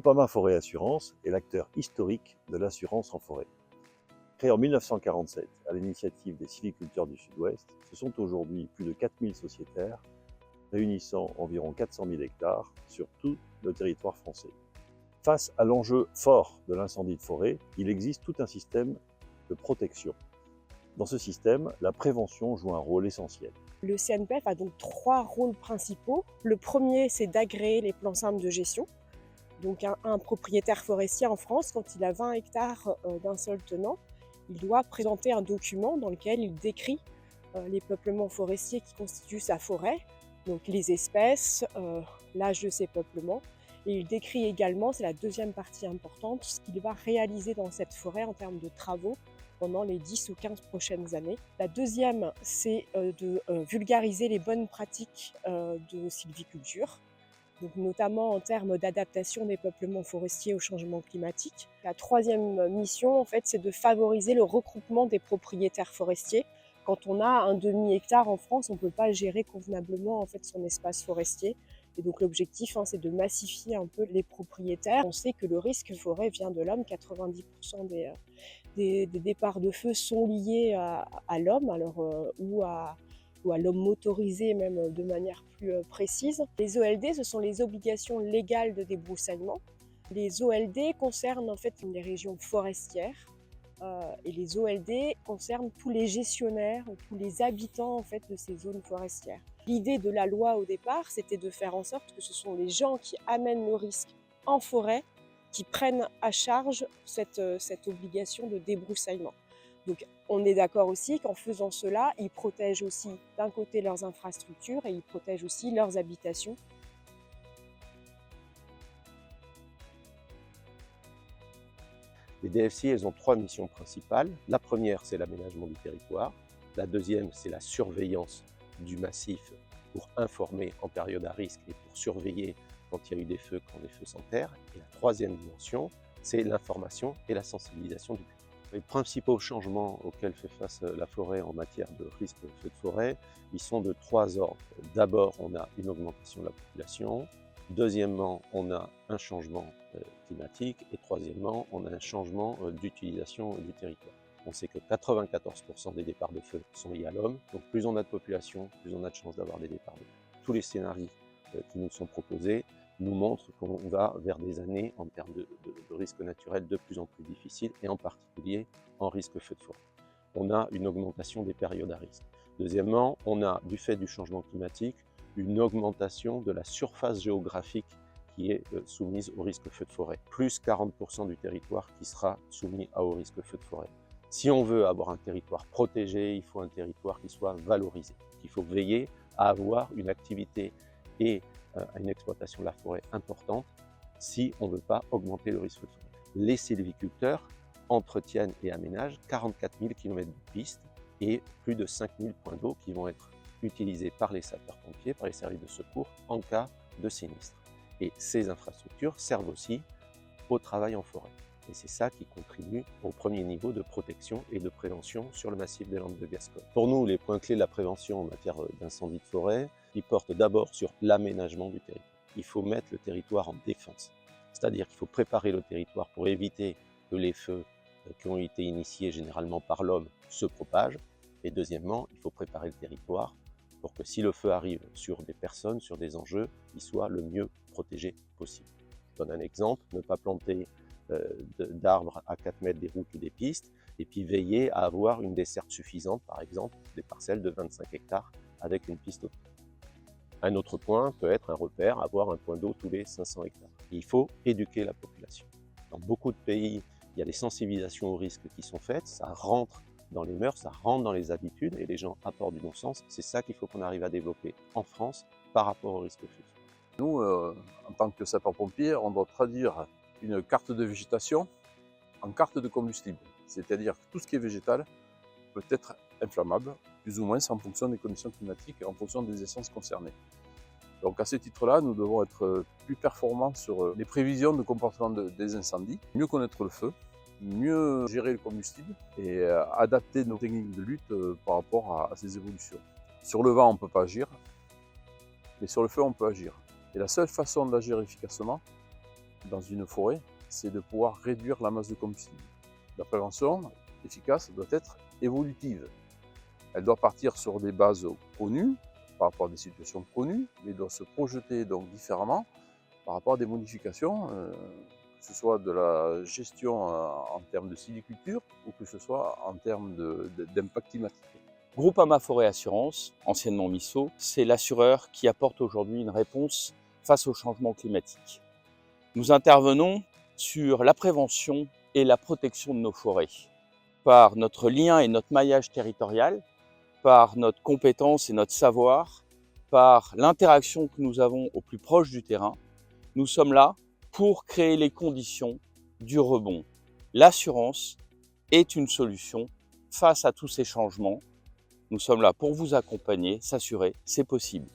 Groupama Forêt Assurance est l'acteur historique de l'assurance en forêt. Créé en 1947 à l'initiative des sylviculteurs du Sud-Ouest, ce sont aujourd'hui plus de 4000 sociétaires, réunissant environ 400 000 hectares sur tout le territoire français. Face à l'enjeu fort de l'incendie de forêt, il existe tout un système de protection. Dans ce système, la prévention joue un rôle essentiel. Le CNPF a donc 3 rôles principaux. Le premier, c'est d'agréer les plans simples de gestion. Donc un propriétaire forestier en France, quand il a 20 hectares d'un sol tenant, il doit présenter un document dans lequel il décrit les peuplements forestiers qui constituent sa forêt, donc les espèces, l'âge de ces peuplements. Et il décrit également, c'est la deuxième partie importante, ce qu'il va réaliser dans cette forêt en termes de travaux pendant les 10 ou 15 prochaines années. La deuxième, c'est de vulgariser les bonnes pratiques de sylviculture, donc notamment en termes d'adaptation des peuplements forestiers au changement climatique. La troisième mission, en fait, c'est de favoriser le regroupement des propriétaires forestiers. Quand on a un demi-hectare en France, on ne peut pas gérer convenablement en fait, son espace forestier. Et donc l'objectif, c'est de massifier un peu les propriétaires. On sait que le risque forêt vient de l'homme. 90% des départs de feu sont liés à l'homme, ou à l'homme motorisé même de manière plus précise. Les OLD, ce sont les obligations légales de débroussaillement. Les OLD concernent en fait les régions forestières et les OLD concernent tous les gestionnaires, tous les habitants en fait de ces zones forestières. L'idée de la loi au départ, c'était de faire en sorte que ce sont les gens qui amènent le risque en forêt qui prennent à charge cette obligation de débroussaillement. Donc on est d'accord aussi qu'en faisant cela, ils protègent aussi d'un côté leurs infrastructures et ils protègent aussi leurs habitations. Les DFCI, elles ont 3 missions principales. La première, c'est l'aménagement du territoire. La deuxième, c'est la surveillance du massif pour informer en période à risque et pour surveiller quand il y a eu des feux, quand les feux s'enterrent. Et la troisième dimension, c'est l'information et la sensibilisation du public. Les principaux changements auxquels fait face la forêt en matière de risque de feu de forêt, ils sont de 3 ordres. D'abord, on a une augmentation de la population. Deuxièmement, on a un changement climatique. Et troisièmement, on a un changement d'utilisation du territoire. On sait que 94% des départs de feu sont liés à l'homme. Donc plus on a de population, plus on a de chances d'avoir des départs de feu. Tous les scénarios qui nous sont proposés nous montrent qu'on va vers des années en termes de risques naturels de plus en plus difficiles et en particulier en risque feu de forêt. On a une augmentation des périodes à risque. Deuxièmement, on a, du fait du changement climatique, une augmentation de la surface géographique qui est soumise au risque feu de forêt. Plus 40% du territoire qui sera soumis au risque feu de forêt. Si on veut avoir un territoire protégé, il faut un territoire qui soit valorisé. Il faut veiller à avoir une activité et une exploitation de la forêt importante si on ne veut pas augmenter le risque de forêt. Les sylviculteurs entretiennent et aménagent 44 000 km de pistes et plus de 5 000 points d'eau qui vont être utilisés par les sapeurs-pompiers, par les services de secours en cas de sinistre. Et ces infrastructures servent aussi au travail en forêt. Et c'est ça qui contribue au premier niveau de protection et de prévention sur le massif des Landes de Gascogne. Pour nous, les points clés de la prévention en matière d'incendie de forêt, ils portent d'abord sur l'aménagement du territoire. Il faut mettre le territoire en défense. C'est-à-dire qu'il faut préparer le territoire pour éviter que les feux qui ont été initiés généralement par l'homme se propagent. Et deuxièmement, il faut préparer le territoire pour que si le feu arrive sur des personnes, sur des enjeux, il soit le mieux protégé possible. Je donne un exemple, ne pas planter d'arbres à 4 mètres des routes ou des pistes, et puis veiller à avoir une desserte suffisante, par exemple des parcelles de 25 hectares avec une piste autour. Un autre point peut être un repère, avoir un point d'eau tous les 500 hectares. Et il faut éduquer la population. Dans beaucoup de pays, il y a des sensibilisations aux risques qui sont faites, ça rentre dans les mœurs, ça rentre dans les habitudes et les gens apportent du bon sens. C'est ça qu'il faut qu'on arrive à développer en France par rapport au risque feu. Nous, en tant que sapeurs-pompiers, on doit traduire une carte de végétation en carte de combustible. C'est-à-dire que tout ce qui est végétal peut être inflammable, plus ou moins en fonction des conditions climatiques et en fonction des essences concernées. Donc à ce titre-là, nous devons être plus performants sur les prévisions de comportement des incendies, mieux connaître le feu, mieux gérer le combustible et adapter nos techniques de lutte par rapport à ces évolutions. Sur le vent, on ne peut pas agir, mais sur le feu, on peut agir. Et la seule façon d'agir efficacement, dans une forêt, c'est de pouvoir réduire la masse de combustible. La prévention efficace doit être évolutive. Elle doit partir sur des bases connues, par rapport à des situations connues, mais doit se projeter donc différemment par rapport à des modifications, que ce soit de la gestion en termes de sylviculture ou que ce soit en termes d'impact climatique. Groupama Forêt Assurance, anciennement MISO, c'est l'assureur qui apporte aujourd'hui une réponse face au changement climatique. Nous intervenons sur la prévention et la protection de nos forêts par notre lien et notre maillage territorial, par notre compétence et notre savoir, par l'interaction que nous avons au plus proche du terrain. Nous sommes là pour créer les conditions du rebond. L'assurance est une solution face à tous ces changements. Nous sommes là pour vous accompagner, s'assurer, c'est possible.